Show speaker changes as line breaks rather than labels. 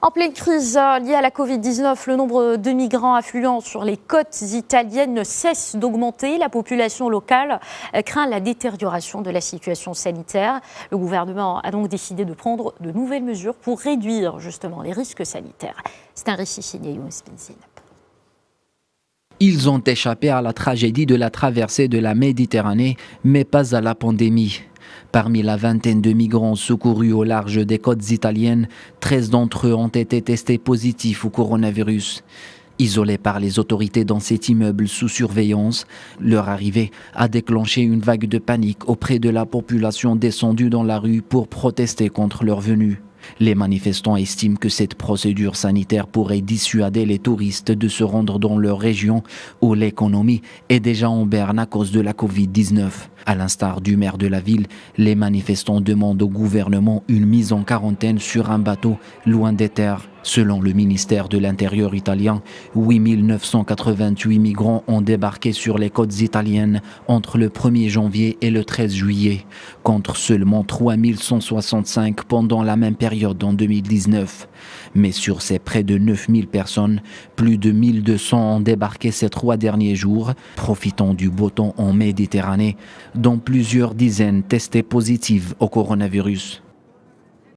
En pleine crise liée à la Covid-19, le nombre de migrants affluents sur les côtes italiennes ne cesse d'augmenter. La population locale craint la détérioration de la situation sanitaire. Le gouvernement a donc décidé de prendre de nouvelles mesures pour réduire justement les risques sanitaires. C'est un récit signé Younes Benzine.
Ils ont échappé à la tragédie de la traversée de la Méditerranée, mais pas à la pandémie. Parmi la vingtaine de migrants secourus au large des côtes italiennes, 13 d'entre eux ont été testés positifs au coronavirus. Isolés par les autorités dans cet immeuble sous surveillance, leur arrivée a déclenché une vague de panique auprès de la population descendue dans la rue pour protester contre leur venue. Les manifestants estiment que cette procédure sanitaire pourrait dissuader les touristes de se rendre dans leur région où l'économie est déjà en berne à cause de la Covid-19. À l'instar du maire de la ville, les manifestants demandent au gouvernement une mise en quarantaine sur un bateau loin des terres. Selon le ministère de l'Intérieur italien, 8 988 migrants ont débarqué sur les côtes italiennes entre le 1er janvier et le 13 juillet, contre seulement 3 165 pendant la même période en 2019. Mais sur ces près de 9 000 personnes, plus de 1 200 ont débarqué ces 3 derniers jours, profitant du beau temps en Méditerranée, dont plusieurs dizaines testées positives au coronavirus.